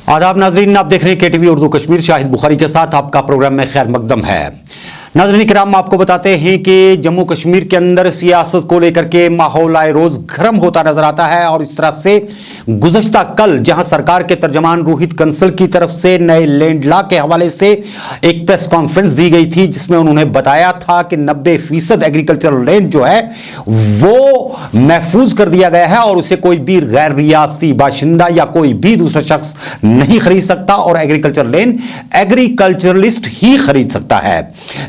आदाब नाजरीन, आप देख रहे हैं KTV उर्दू कश्मीर। शाहिद बुखारी के साथ आपका प्रोग्राम में खैर मकदम है। नाज़रीन किराम, आपको बताते हैं कि जम्मू कश्मीर के अंदर सियासत को लेकर के माहौल आए रोज गर्म होता नजर आता है और इस तरह से गुज़श्ता कल जहां सरकार के तर्जमान रोहित कंसल की तरफ से नए लैंड लॉ के हवाले से एक प्रेस कॉन्फ्रेंस दी गई थी, जिसमें उन्होंने बताया था कि 90% एग्रीकल्चरल लैंड जो है वो महफूज कर दिया गया है और उसे कोई भी गैर रियासती बाशिंदा या कोई भी दूसरा शख्स नहीं खरीद सकता और एग्रीकल्चर लैंड एग्रीकल्चरलिस्ट ही खरीद सकता है।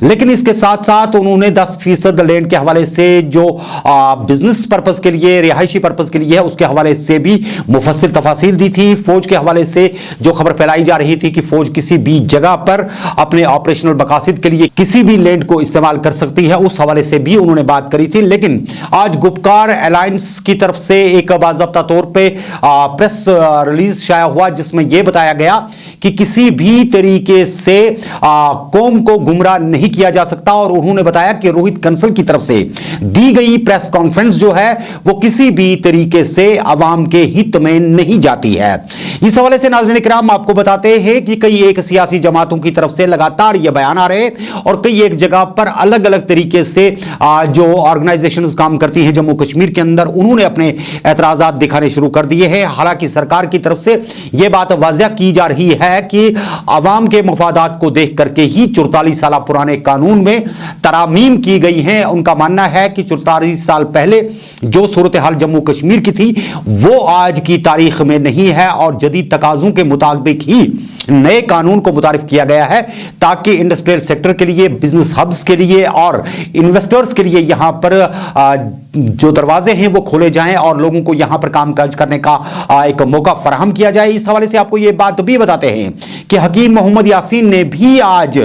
लेकिन इसके साथ साथ उन्होंने 10% लैंड के हवाले से जो बिजनेस पर्पस के लिए, रिहायशी पर्पस के लिए है, उसके हवाले से भी मुफस्सिल तफासील दी थी। फौज के हवाले से जो खबर फैलाई जा रही थी कि फौज किसी भी जगह पर अपने ऑपरेशनल मकासद के लिए किसी भी लैंड को इस्तेमाल कर सकती है, उस हवाले से भी उन्होंने बात करी थी। लेकिन आज गुपकार अलायंस की तरफ से एक बाज़ाब्ता तौर पे प्रेस रिलीज शाया हुआ, जिसमें यह बताया गया कि किसी भी तरीके से कौम को गुमराह नहीं किया जा सकता और उन्होंने बताया कि रोहित कंसल की तरफ से दी गई प्रेस कॉन्फ्रेंस जो है वो किसी भी तरीके से अवाम के हित में नहीं जाती है। इस हवाले से नाज़रीन किराम आपको बताते हैं कि कई एक सियासी जमातों की तरफ से लगातार ये बयान आ रहे और कई एक जगह पर अलग अलग तरीके से जो ऑर्गेनाइजेशंस काम करती हैं जम्मू कश्मीर के अंदर, उन्होंने अपने एतराजात दिखाने शुरू कर दिए हैं। हालांकि सरकार की तरफ से यह बात वाज़िया की जा रही है कि अवाम के मफादात को देख करके ही 44 साल पुराने कानून में तरामीम की गई हैं। उनका मानना है कि 44 साल पहले जो सूरत हाल जम्मू कश्मीर की थी वो आज की तारीख में नहीं है और जदीद तकाज़ों के मुताबिक ही नए कानून को मुतारिफ किया गया है ताकि इंडस्ट्रियल सेक्टर के लिए, बिजनेस हब्स के लिए और इन्वेस्टर्स के लिए यहां पर जो दरवाजे हैं वो खोले जाएं और लोगों को यहां पर कामकाज करने का एक मौका फराहम किया जाए। इस हवाले से आपको ये बात भी बताते हैं कि हकीम मोहम्मद यासीन ने भी आज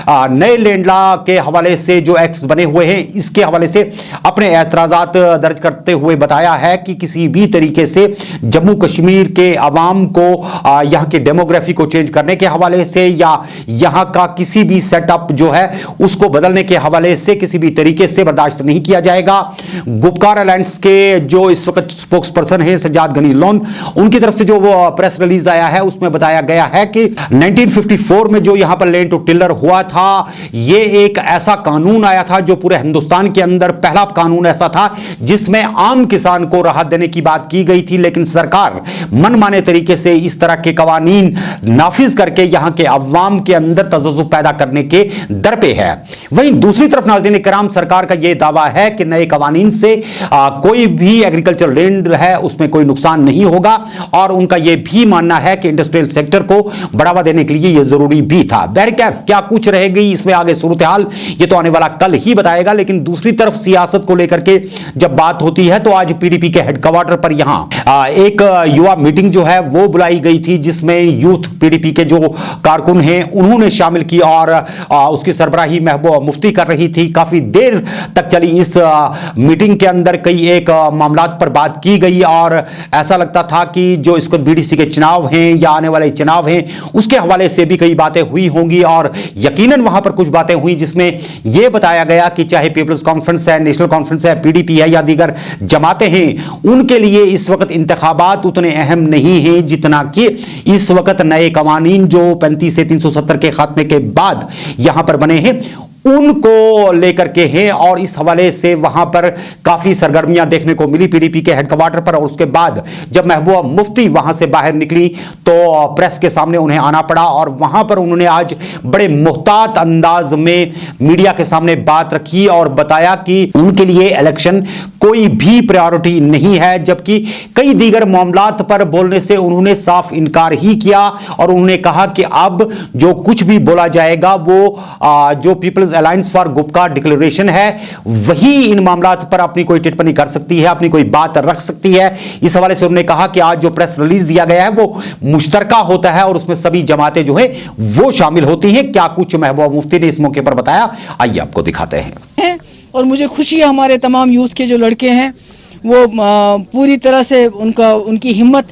नए लैंड लॉ के हवाले से जो एक्ट्स बने हुए हैं इसके हवाले से अपने एतराजात दर्ज करते हुए बताया है कि किसी भी तरीके से जम्मू कश्मीर के अवाम को यहां के डेमोग्राफी को चेंज करने के हवाले से या यहां का किसी भी सेटअप जो है उसको बदलने के हवाले से किसी भी तरीके से बर्दाश्त नहीं किया जाएगा। गुपकार अलायंस के जो इस वक्त स्पोक्स पर्सन है सज्जाद गनी लोन, उनकी तरफ से जो वो प्रेस रिलीज आया है उसमें बताया गया है कि 1954 में जो यहां पर लैंड टू टिलर हुआ था, ये एक ऐसा कानून आया था जो पूरे हिंदुस्तान के अंदर पहला कानून ऐसा था जिसमें आम किसान को राहत देने की बात की गई थी। लेकिन सरकार मनमाने तरीके से इस तरह के कवानीन नाफिज करके यहां के अवाम के अंदर तजज्जुब पैदा करने के दर पे है। वहीं दूसरी तरफ नाज़रीन किराम, सरकार का यह दावा है कि नए कवानीन से कोई भी एग्रीकल्चर लैंड है उसमें कोई नुकसान नहीं होगा और उनका यह भी मानना है कि इंडस्ट्रियल सेक्टर को बढ़ावा देने के लिए यह जरूरी भी था। बहरकैफ क्या कुछ रहेगी इसमें आगे सूरत हाल, यह तो आने वाला कल ही बताएगा। लेकिन दूसरी तरफ सियासत को लेकर के जब बात होती है तो आज पीडीपी के हेडक्वार्टर पर यहां एक युवा मीटिंग जो है वो बुलाई गई थी, जिसमें यूथ पीडीपी के जो कारकुन हैं उन्होंने शामिल की और उसकी सरबराही महबूबा मुफ्ती कर रही थी। काफी देर तक चली इस मीटिंग के अंदर कई एक मामलात पर बात की गई और ऐसा लगता था कि जो इसको बीडीसी के चुनाव हैं या आने वाले चुनाव हैं उसके हवाले से भी कई बातें हुई होंगी और यकीनन वहां पर कुछ बातें हुई जिसमें यह बताया गया कि चाहे पीपल्स कॉन्फ्रेंस है, नेशनल कॉन्फ्रेंस है, पीडीपी है या दीगर जमातें हैं, उनके लिए इस वक्त इंतखाबात उतने अहम नहीं हैं जितना कि इस वक्त नए कवानीन जो 35 से 370 के खात्मे के बाद यहां पर बने हैं उनको लेकर के हैं और इस हवाले से वहां पर काफी सरगर्मियां देखने को मिली पीडीपी के हेडक्वार्टर पर। और उसके बाद जब महबूबा मुफ्ती वहां से बाहर निकली तो प्रेस के सामने उन्हें आना पड़ा और वहां पर उन्होंने आज बड़े मुहतात अंदाज में मीडिया के सामने बात रखी और बताया कि उनके लिए इलेक्शन कोई भी प्रायोरिटी नहीं है, जबकि कई दीगर मामलात पर बोलने से उन्होंने साफ इनकार ही किया और उन्होंने कहा कि अब जो कुछ भी बोला जाएगा वो जो people's alliance for Gupkar declaration है वही इन मामलात पर अपनी कोई टिप्पणी कर सकती है, अपनी कोई बात रख सकती है। इस हवाले से उन्होंने कहा कि आज जो प्रेस रिलीज दिया गया है वो मुश्तरका होता है और उसमें सभी जमातें जो है वो शामिल होती हैं। क्या कुछ महबूबा मुफ्ती ने इस मौके पर बताया, आइए आपको दिखाते हैं। और मुझे खुशी है हमारे तमाम यूथ के जो लड़के हैं वो पूरी तरह से उनकी हिम्मत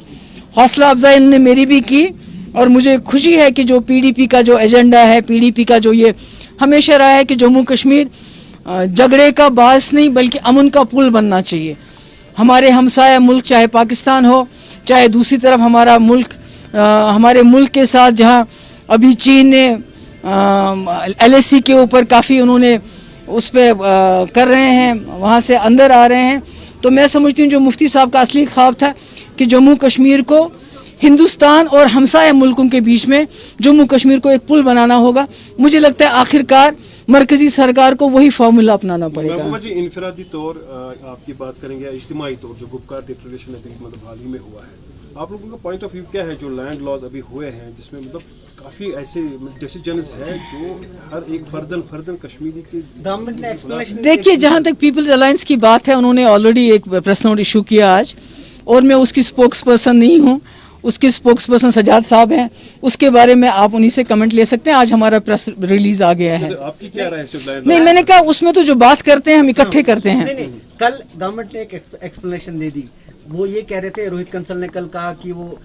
हौसला अफजाई उन्होंने मेरी भी की और मुझे खुशी है कि जो पीडीपी का जो एजेंडा है, पीडीपी का जो ये हमेशा रहा है कि जम्मू कश्मीर झगड़े का बायस नहीं बल्कि अमन का पुल बनना चाहिए। हमारे हमसाया मुल्क चाहे पाकिस्तान हो चाहे दूसरी तरफ हमारा मुल्क हमारे मुल्क के साथ जहाँ अभी चीन ने LAC के ऊपर काफ़ी उन्होंने उस पर कर रहे हैं, वहाँ से अंदर आ रहे हैं। तो मैं समझती हूँ जो मुफ्ती साहब का असली ख्वाब था कि जम्मू कश्मीर को हिंदुस्तान और हमसाया मुल्कों के बीच में जम्मू कश्मीर को एक पुल बनाना होगा। मुझे लगता है आखिरकार मरकजी सरकार को वही फार्मूला अपनाना पड़ेगा। महबूबा जी, इनफरादी तौर आपकी बात करेंगे या इज्तिमाई तौर जो गुपकार डिक्लेरेशन मतलब हाल ही में हुआ है, आप लोगों का पॉइंट ऑफ व्यू क्या है जो लैंड लॉज अभी हुए हैं जिसमें मतलब काफ़ी ऐसे डिसीजंस हैं जो हर एक फर्दन कश्मीरी के गवर्नमेंट ने एक्सप्लेनेशन। देखिए, जहाँ तक पीपल्स अलायंस की बात है, उन्होंने ऑलरेडी एक प्रेस नोट इशू किया आज, और मैं उसकी स्पोक्स पर्सन नहीं हूँ, उसके स्पोक्स पर्सन सजाद साहब हैं, उसके बारे में आप उन्हीं से कमेंट ले सकते हैं। आज हमारा प्रेस रिलीज आ गया है। आपकी क्या राय है? नहीं, मैंने कहा उसमें तो जो बात करते हैं हम इकट्ठे करते हैं। नहीं, कल गवर्नमेंट ने एक एक्सप्लेनेशन दे दी। वो ये कह रहे थे, रोहित कंसल ने कल कहा कि वो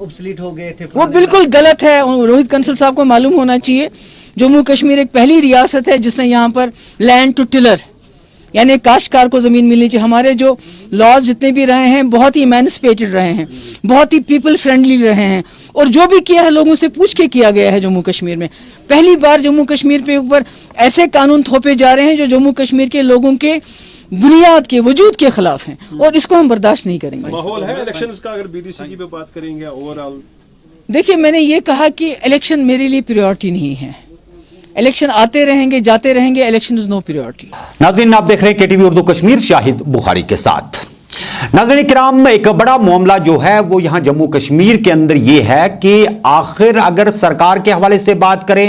ऑब्सलीट हो गए थे। वो बिल्कुल गलत है। रोहित कंसल साहब को मालूम होना चाहिए जम्मू कश्मीर एक पहली रियासत है जिसने यहाँ पर लैंड टू टिलर यानी काश्तकार को जमीन मिलनी चाहिए। हमारे जो लॉज जितने भी रहे हैं बहुत ही इमेंसिपेटेड रहे हैं, बहुत ही पीपल फ्रेंडली रहे हैं, और जो भी किया है लोगों से पूछ के किया गया है। जम्मू कश्मीर में पहली बार जम्मू कश्मीर पे ऊपर ऐसे कानून थोपे जा रहे हैं जो जम्मू कश्मीर के लोगों के बुनियाद के वजूद के खिलाफ हैं, और इसको हम बर्दाश्त नहीं करेंगे। माहौल है इलेक्शंस का, अगर BDC की बात करेंगे ओवरऑल? देखिए, मैंने ये कहा कि इलेक्शन मेरे लिए प्रायोरिटी नहीं है। इलेक्शन आते रहेंगे, जाते रहेंगे, इलेक्शन इज नो प्रायोरिटी। नाज़रीन, आप देख रहे हैं KTV उर्दू कश्मीर शाहिद बुखारी के साथ। नाज़रीन किराम, एक बड़ा मामला जो है वो यहां जम्मू कश्मीर के अंदर ये है कि आखिर अगर सरकार के हवाले से बात करें,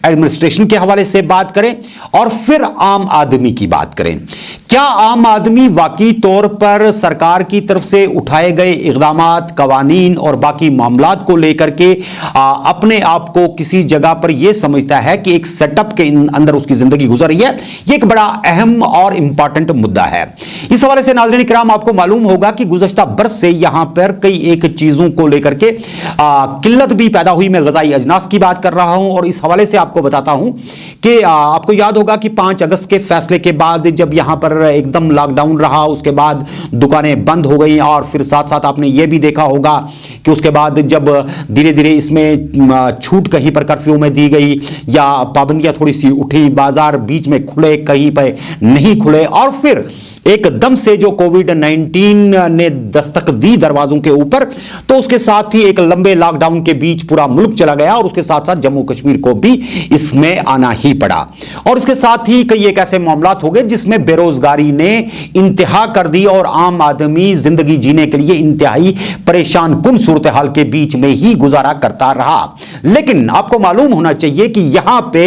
एडमिनिस्ट्रेशन के हवाले से बात करें और फिर आम आदमी की बात करें, क्या आम आदमी वाकई तौर पर सरकार की तरफ से उठाए गए इक़दामात, कवानीन और बाकी मामलात को लेकर के अपने आप को किसी जगह पर यह समझता है कि एक सेटअप के अंदर उसकी जिंदगी गुजर रही है? यह एक बड़ा अहम और इंपॉर्टेंट मुद्दा है। इस हवाले से नाज़रीन किराम, आपको मालूम होगा कि गुज़श्ता बरस से यहां पर कई एक चीजों को लेकर के किल्लत भी पैदा हुई। मैं ग़िज़ाई अजनास की बात कर रहा हूं, और इस हवाले से आपको बताता हूं कि आपको याद होगा कि 5 अगस्त के फैसले के बाद जब यहां पर एकदम लॉकडाउन रहा, उसके बाद दुकानें बंद हो गई, और फिर साथ साथ आपने ये भी देखा होगा कि उसके बाद जब धीरे धीरे इसमें छूट कहीं पर कर्फ्यू में दी गई या पाबंदियां थोड़ी सी उठी, बाजार बीच में खुले, कहीं पर नहीं खुले, और फिर एकदम से जो कोविड-19 ने दस्तक दी दरवाजों के ऊपर, तो उसके साथ ही एक लंबे लॉकडाउन के बीच पूरा मुल्क चला गया, और उसके साथ साथ जम्मू कश्मीर को भी इसमें आना ही पड़ा। और उसके साथ ही कई एक ऐसे मामलात हो गए जिसमें बेरोजगारी ने इंतहा कर दी और आम आदमी जिंदगी जीने के लिए इंतहाई परेशान कुन सूरत हाल के बीच में ही गुजारा करता रहा। लेकिन आपको मालूम होना चाहिए कि यहां पे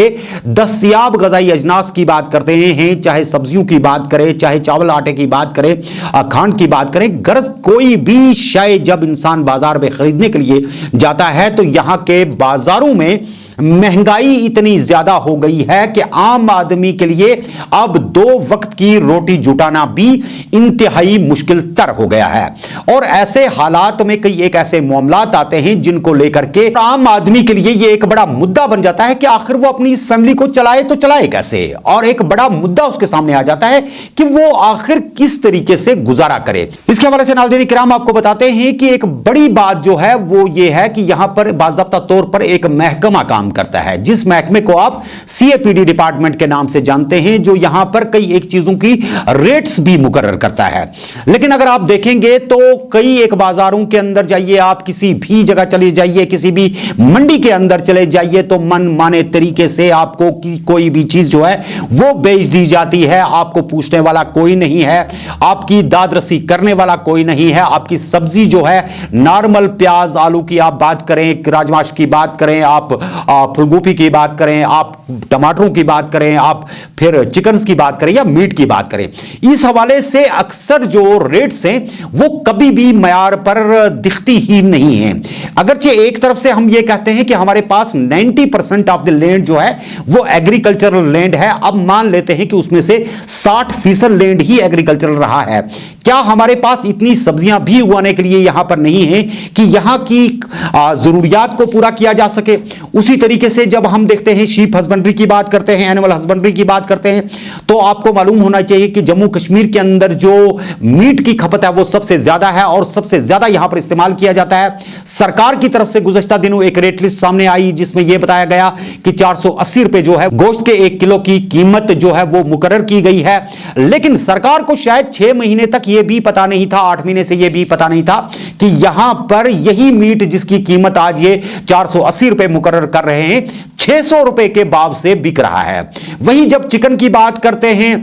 दस्तयाब ग़िज़ाई अजनास की बात करते हैं, चाहे सब्जियों की बात करें, चाहे चावल आटे की बात करें, खांड की बात करें, गर्ज कोई भी शय जब इंसान बाजार में खरीदने के लिए जाता है तो यहां के बाजारों में महंगाई इतनी ज्यादा हो गई है कि आम आदमी के लिए अब 2 वक्त की रोटी जुटाना भी इंतहाई मुश्किल तर हो गया है। और ऐसे हालात में कई एक ऐसे मामलात आते हैं जिनको लेकर के आम आदमी के लिए यह एक बड़ा मुद्दा बन जाता है कि आखिर वो अपनी इस फैमिली को चलाए तो चलाए कैसे, और एक बड़ा मुद्दा उसके सामने आ जाता है कि वो आखिर किस तरीके से गुजारा करे। इसके हवाले से नाज़रीन किराम आपको बताते हैं कि एक बड़ी बात जो है वो ये है कि यहां पर बाज़ाब्ता तौर पर एक महकमा काम करता है, जिस महकमे को आप CAPD डिपार्टमेंट के नाम से जानते हैं, जो यहां पर कई एक चीजों की रेट्स भी मुकर्रर करता है। लेकिन अगर आप देखेंगे तो कई एक बाजारों के अंदर जाइए, आप किसी भी जगह चले जाइए, किसी भी मंडी के अंदर चले जाइए, तो मन माने तरीके से आपको कोई भी चीज जो है वो बेच दी जाती है। आपको पूछने वाला कोई नहीं है, आपकी दाद रसी करने वाला कोई नहीं है। आपकी सब्जी जो है नॉर्मल प्याज आलू की आप बात करें, राजमाश की बात करें, आप फूलगोभी की बात करें, आप टमाटरों की बात करें, आप फिर चिकन की बात करें या मीट की बात करें, इस हवाले से अक्सर जो रेट्स हैं वो कभी भी मयार पर दिखती ही नहीं है। अगरचे एक तरफ से हम ये कहते हैं कि हमारे पास 90% ऑफ द लैंड जो है वो एग्रीकल्चरल लैंड है, अब मान लेते हैं कि उसमें से 60% लैंड ही एग्रीकल्चरल रहा है। क्या हमारे पास इतनी सब्जियां भी उगाने के लिए यहां पर नहीं है कि यहां की जरूरियात को पूरा किया जा सके? उसी तरीके से जब हम देखते हैं शीप हस्बेंड्री की बात करते हैं, एनिमल हस्बेंड्री की बात करते हैं, तो आपको मालूम होना चाहिए कि जम्मू कश्मीर के अंदर जो मीट की खपत है वो सबसे ज्यादा है और सबसे ज्यादा यहां पर इस्तेमाल किया जाता है। सरकार की तरफ से गुज़श्ता दिनों एक रेट लिस्ट सामने आई जिसमें यह बताया गया कि 480 रुपए जो है गोश्त के 1 किलो की कीमत जो है वो मुकर्रर की गई है। लेकिन सरकार को शायद 6 महीने तक यह भी पता नहीं था, 8 महीने से यह भी पता नहीं था कि यहां पर यही मीट जिसकी कीमत आज ये 480 रुपए मुकर्रर कर रहे हैं, 600 रुपए के भाव से बिक रहा है। वहीं जब चिकन की बात करते हैं,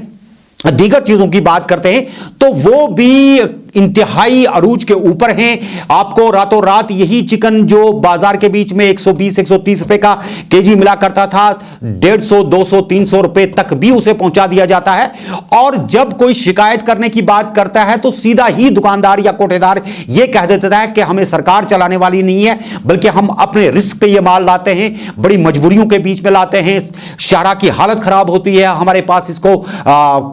दीगर चीजों की बात करते हैं, तो वो भी इंतहाई अरूज के ऊपर हैं। आपको रातों रात यही चिकन जो बाजार के बीच में 120-130 रुपए का केजी मिला करता था, 150, 200, 300 रुपए तक भी उसे पहुंचा दिया जाता है। और जब कोई शिकायत करने की बात करता है तो सीधा ही दुकानदार या कोठेदार यह कह देता है कि हमें सरकार चलाने वाली नहीं है, बल्कि हम अपने रिस्क पे यह माल लाते हैं, बड़ी मजबूरियों के बीच में लाते हैं, शाहरा की हालत खराब होती है, हमारे पास इसको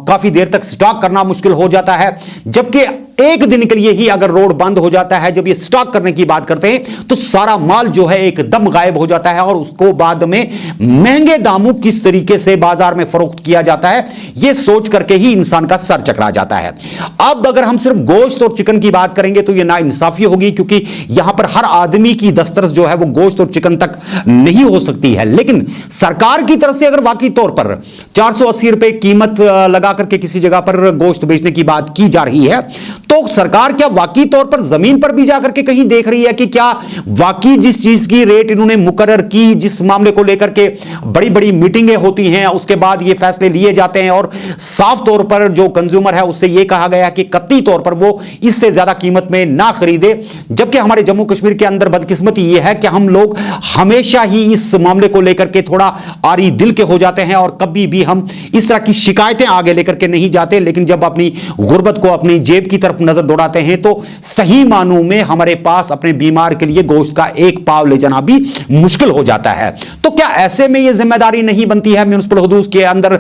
काफी देर तक स्टॉक करना मुश्किल हो जाता है। जबकि एक दिन के लिए ही अगर रोड बंद हो जाता है, जब ये स्टॉक करने की बात करते हैं, तो सारा माल जो है एकदम गायब हो जाता है और उसको बाद में महंगे दामों किस तरीके से बाजार में फरोख्त किया जाता है, यह सोच करके ही इंसान का सर चकरा जाता है। अब अगर हम सिर्फ गोश्त और चिकन की बात करेंगे तो यह नाइंसाफी होगी, क्योंकि यहां पर हर आदमी की दस्तरस जो है वो गोश्त और चिकन तक नहीं हो सकती है। लेकिन सरकार की तरफ से अगर वाकई तौर पर 480 रुपए कीमत लगा करके किसी जगह पर गोश्त बेचने की बात की जा रही है, तो सरकार क्या वाकई तौर पर जमीन पर भी जाकर के कहीं देख रही है कि क्या वाकई जिस चीज की रेट इन्होंने मुकर्रर की, जिस मामले को लेकर के बड़ी बड़ी मीटिंगें होती हैं, उसके बाद ये फैसले लिए जाते हैं और साफ तौर पर जो कंज्यूमर है उससे यह कहा गया कि कतई तौर पर वो इससे ज्यादा कीमत में ना खरीदे। जबकि हमारे जम्मू कश्मीर के अंदर बदकिस्मती यह है कि हम लोग हमेशा ही इस मामले को लेकर के थोड़ा आरी दिल के हो जाते हैं और कभी भी हम इस तरह की शिकायतें आगे लेकर के नहीं जाते। लेकिन जब अपनी गुर्बत को अपनी जेब की तरफ नजर दौड़ाते हैं तो सही मानों में हमारे पास अपने बीमार के लिए गोश्त का एक पाव ले जाना भी मुश्किल हो जाता है। तो क्या ऐसे में यह जिम्मेदारी नहीं बनती है म्युनिसिपल हुदूद के अंदर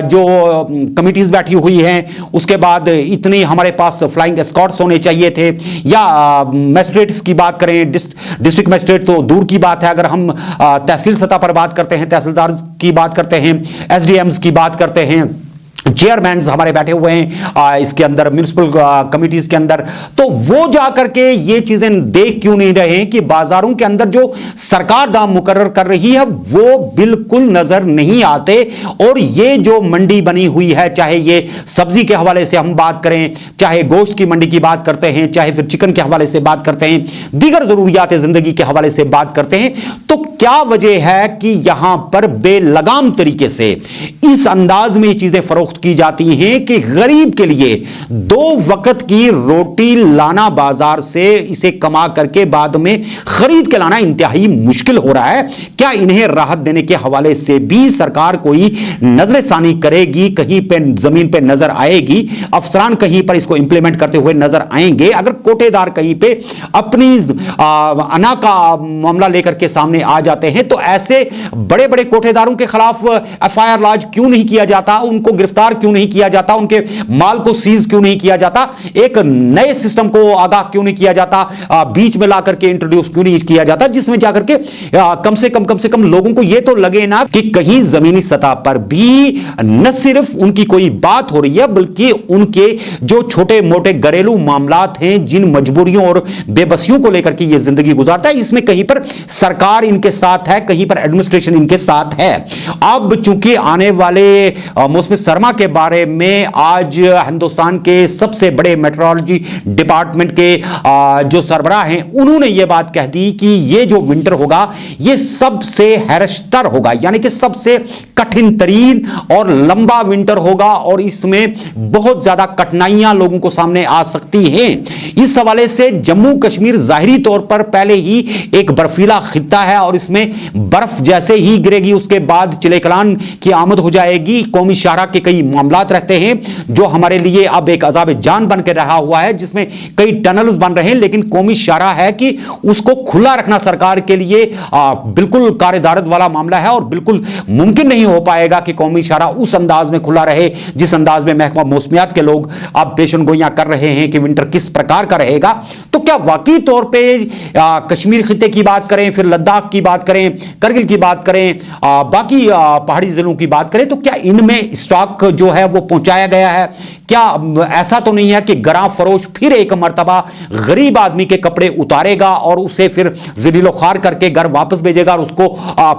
जो कमिटीज बैठी हुई हैं, उसके बाद इतनी हमारे पास फ्लाइंग एस्कॉर्ट्स होने चाहिए थे, या मैजिस्ट्रेट्स की बात करें, डिस्ट्रिक्ट मैजिस्ट्रेट तो दूर की बात है, अगर हम तहसील सतह पर बात करते हैं, तहसीलदार की बात करते हैं, एसडीएम्स की बात करते हैं, चेयरमैन हमारे बैठे हुए हैं इसके अंदर म्युनिसिपल कमिटीज के अंदर, तो वो जाकर के ये चीजें देख क्यों नहीं रहे हैं कि बाजारों के अंदर जो सरकार दाम मुकर्रर कर रही है वो बिल्कुल नजर नहीं आते। और ये जो मंडी बनी हुई है, चाहे ये सब्जी के हवाले से हम बात करें, चाहे गोश्त की मंडी की बात करते हैं, चाहे फिर चिकन के हवाले से बात करते हैं, दीगर जरूरियात जिंदगी के हवाले से बात करते हैं, तो क्या वजह है कि यहां पर बेलगाम तरीके से इस अंदाज में ये चीजें फरोख्त की जाती हैं कि गरीब के लिए 2 वक्त की रोटी लाना बाजार से, इसे कमा करके बाद में खरीद के लाना इंतहाई मुश्किल हो रहा है। क्या इन्हें राहत देने के हवाले से भी सरकार कोई नजरसानी करेगी? कहीं पे जमीन पे नजर आएगी? अफसरान कहीं पर इसको इंप्लीमेंट करते हुए नजर आएंगे? अगर कोटेदार कहीं पे अपनी अना का मामला लेकर के सामने आ जाते हैं तो ऐसे बड़े बड़े कोटेदारों के खिलाफ एफआईआर लॉन्च क्यों नहीं किया जाता? उनको गिरफ्तार क्यों नहीं किया जाता? उनके माल को सीज क्यों नहीं किया जाता? एक नए सिस्टम को आगाह क्यों नहीं किया जाता? बीच में लाकर के इंट्रोड्यूस क्यों नहीं किया जाता, जिसमें जाकर के कम से कम लोगों को यह तो लगे ना कि कहीं जमीनी सतह पर भी न सिर्फ उनकी कोई बात हो रही है, बल्कि उनके जो छोटे मोटे घरेलू मामलात हैं, जिन मजबूरियों और बेबसियों को लेकर के ये जिंदगी गुजारता है, इसमें कहीं पर सरकार इनके साथ है, कहीं पर एडमिनिस्ट्रेशन इनके साथ है। अब चूंकि आने वाले मौसम सरमा के बारे में आज हिंदुस्तान के सबसे बड़े मेट्रोलॉजी डिपार्टमेंट के जो सरबराह हैं, उन्होंने यह बात कह दी कि यह जो विंटर होगा यह सबसे हैरस्टर होगा, यानी कि सबसे कठिन तरीन और लंबा विंटर होगा और इसमें बहुत ज्यादा कठिनाइयां लोगों को सामने आ सकती हैं। इस हवाले से जम्मू कश्मीर जाहिरी तौर पर पहले ही एक बर्फीला खित्ता है और इसमें बर्फ जैसे ही गिरेगी उसके बाद चिले कलान की आमद हो जाएगी। कौमी शाहरा के कई मामलात रहते हैं जो हमारे लिए अब एक अज़ाब जान बन के रहा हुआ है, जिसमें कई टनल्स बन रहे हैं, लेकिन कौमी शाहराह है कि उसको खुला रखना सरकार के लिए बिल्कुल कार्यदारद वाला मामला है और बिल्कुल मुमकिन नहीं हो पाएगा कि कौमी शाहराह उस अंदाज में खुला रहे जिस अंदाज में महकमा मौसमियात के लोग अब पेशन गोइयां कर रहे हैं कि विंटर किस प्रकार का रहेगा। तो क्या वाकई तौर पे कश्मीर खिते की बात करें, फिर लद्दाख की बात करें, करगिल की बात करें, बाकी पहाड़ी जिलों की बात करें, तो क्या इनमें स्टॉक जो है वो पहुंचाया गया है? क्या ऐसा तो नहीं है कि गरां फरोश फिर एक मर्तबा गरीब आदमी के कपड़े उतारेगा और उसे फिर ज़लीलो ख्वार करके घर वापस भेजेगा और उसको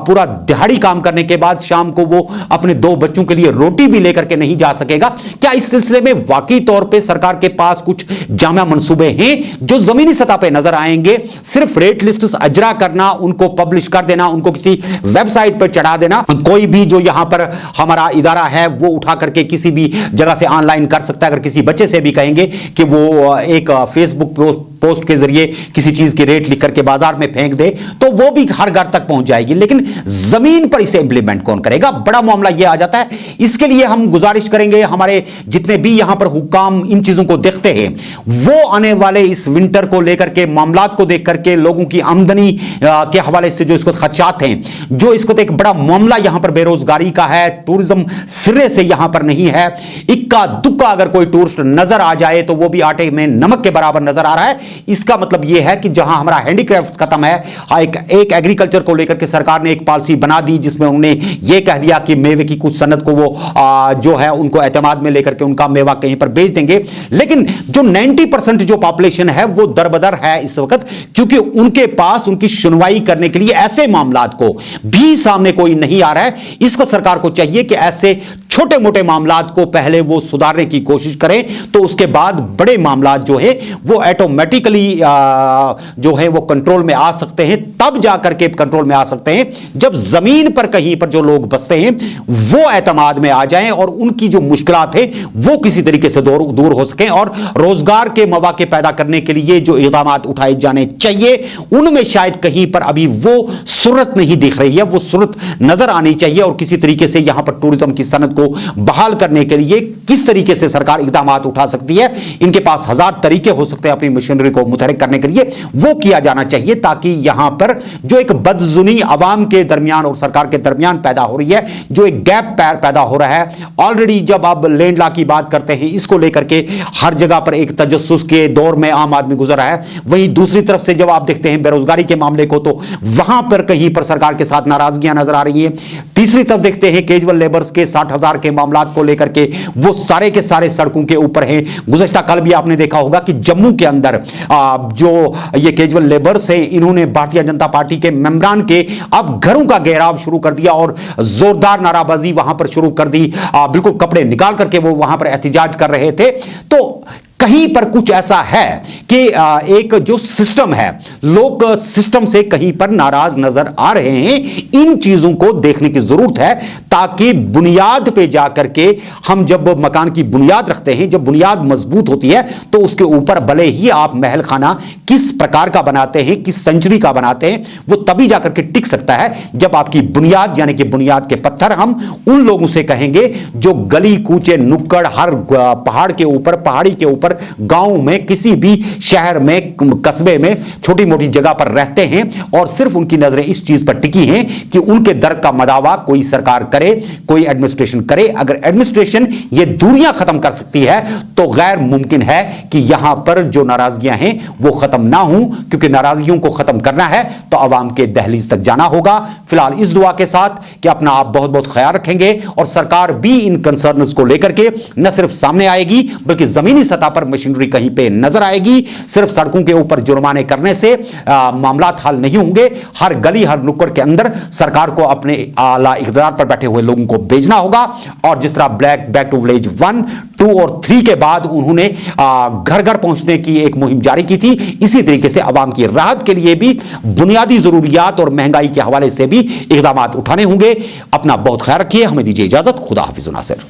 पूरा दिहाड़ी काम करने के बाद शाम को वो अपने 2 बच्चों के लिए रोटी भी लेकर के नहीं जा सकेगा? क्या इस सिलसिले में वाकई तौर पे सरकार के पास कुछ जामिया मंसूबे हैं जो जमीनी सतह पे नजर आएंगे? सिर्फ रेट लिस्ट अजरा करना, उनको पब्लिश कर देना, उनको किसी वेबसाइट पर चढ़ा देना, कोई भी जो यहां पर हमारा इदारा है वो उठा करके किसी भी जगह से ऑनलाइन कर सकता है। अगर किसी बच्चे से भी कहेंगे कि वो एक फेसबुक पोस्ट के जरिए किसी चीज की रेट लिख करके बाजार में फेंक दे तो वो भी हर घर तक पहुंच जाएगी, लेकिन जमीन पर इसे इंप्लीमेंट कौन करेगा? बड़ा मामला यह आ जाता है। इसके लिए हम गुजारिश करेंगे हमारे जितने भी यहां पर हुक्काम इन चीजों को देखते हैं, वो आने वाले इस विंटर को लेकर के, मामलात को देख करके, लोगों की आमदनी के हवाले से जो इसको खदशात हैं, जो इसको तो एक बड़ा मामला यहां पर बेरोजगारी का है, टूरिज्म सिरे से यहां पर नहीं है, इक्का दुक्का अगर कोई टूरिस्ट नजर आ जाए तो वो भी आटे में नमक के बराबर नजर आ रहा है। इसका मतलब यह है कि जहां हमारा हैंडीक्राफ्ट खत्म है, एक एग्रीकल्चर को लेकर के सरकार ने एक पॉलिसी बना दी जिसमें उन्होंने यह कह दिया कि मेवे की कुछ सनत को वो जो है उनको एतमाद में लेकर के उनका मेवा कहीं पर बेच देंगे, लेकिन जो 90% जो पॉपुलेशन है वो दरबदर है इस वक्त, क्योंकि उनके पास उनकी सुनवाई करने के लिए ऐसे मामलात को भी सामने कोई नहीं आ रहा है। इसको सरकार को चाहिए कि ऐसे छोटे मोटे मामलात को पहले वो सुधारने की कोशिश करें, तो उसके बाद बड़े मामलात जो है वो ऑटोमेटिकली जो है वो कंट्रोल में आ सकते हैं। तब जाकर के कंट्रोल में आ सकते हैं जब जमीन पर कहीं पर जो लोग बसते हैं वो एतमाद में आ जाएं और उनकी जो मुश्किलात है वो किसी तरीके से दूर हो सकें, और रोजगार के मौके पैदा करने के लिए जो इक़दामात उठाए जाने चाहिए उनमें शायद कहीं पर अभी वो सूरत नहीं दिख रही है, वो सूरत नजर आनी चाहिए। और किसी तरीके से यहां पर टूरिज्म की सनत को बहाल करने के लिए किस तरीके से सरकार इक़दामात उठा सकती है, इनके पास 1000 तरीके हो सकते हैं अपनी मशीनरी को मुतहरिक करने के लिए, वो किया जाना चाहिए, ताकि यहां पर जो एक बदजुनी अवाम के दरमियान और सरकार के दरमियान पैदा हो रही है, जो एक गैप पैदा हो रहा है ऑलरेडी। जब आप लैंड लॉ की बात करते हैं, इसको लेकर के हर जगह पर एक तजस्सुस के दौर में आम आदमी गुजर रहा है, वहीं दूसरी तरफ से जब आप देखते हैं बेरोजगारी के मामले को, तो वहां पर कहीं पर सरकार के साथ नाराजगियां नजर आ रही है। तीसरी तरफ देखते हैं कैजुअल लेबर्स के 60,000 के मामलात को लेकर के, वो सारे के सारे सड़कों के ऊपर हैं। गुज़श्ता कल भी आपने देखा होगा कि जम्मू के अंदर जो ये कैजुअल लेबर्स हैं, इन्होंने भारतीय जनता पार्टी के मेंबरान के अब घरों का घेराव शुरू कर दिया और जोरदार नाराबाजी वहां पर शुरू कर दी। बिल्कुल कपड़े निकाल करके वो वहां पर एहतिजाज कर रहे थे। तो कहीं पर कुछ ऐसा है कि एक जो सिस्टम है, लोग सिस्टम से कहीं पर नाराज नजर आ रहे हैं। इन चीजों को देखने की जरूरत है, ताकि बुनियाद पे जाकर के हम जब मकान की बुनियाद रखते हैं, जब बुनियाद मजबूत होती है, तो उसके ऊपर भले ही आप महल खाना किस प्रकार का बनाते हैं, किस सेंचुरी का बनाते हैं, वो तभी जाकर के टिक सकता है जब आपकी बुनियाद यानी कि बुनियाद के पत्थर हम उन लोगों से कहेंगे जो गली कूचे नुक्कड़ हर पहाड़ के ऊपर, पहाड़ी के ऊपर, गांव में, किसी भी शहर में, कस्बे में, छोटी मोटी जगह पर रहते हैं और सिर्फ उनकी नजरें इस चीज पर टिकी हैं कि उनके दर्द का मदावा कोई सरकार करे, कोई एडमिनिस्ट्रेशन करे। अगर एडमिनिस्ट्रेशन ये दूरियां खत्म कर सकती है तो गैर मुमकिन है कि यहां पर जो नाराजगियां हैं वो खत्म ना हो, क्योंकि नाराजगियों को खत्म करना है तो आवाम के दहलीज तक जाना होगा। फिलहाल इस दुआ के साथ कि अपना आप बहुत बहुत ख्याल रखेंगे और सरकार भी इन कंसर्न्स को लेकर के न सिर्फ सामने आएगी बल्कि जमीनी सतह पर मशीनरी कहीं पे नजर आएगी। सिर्फ सड़कों के ऊपर जुर्माने करने से मामलात हल नहीं होंगे। हर गली, हर नुक्कड़ के अंदर सरकार को अपने आला इक़्तिदार पर बैठे हुए लोगों को भेजना होगा। और जिस तरह बैक टू विलेज 1, 2 और 3 के बाद उन्होंने घर घर पहुंचने की एक मुहिम जारी की थी, इसी तरीके से आवाम की राहत के लिए भी बुनियादी जरूरियात और महंगाई के हवाले से भी इक़दामात उठाने होंगे। अपना बहुत ख्याल रखिए। हमें दीजिए इजाजत। खुदा हाफिज़ नासिर।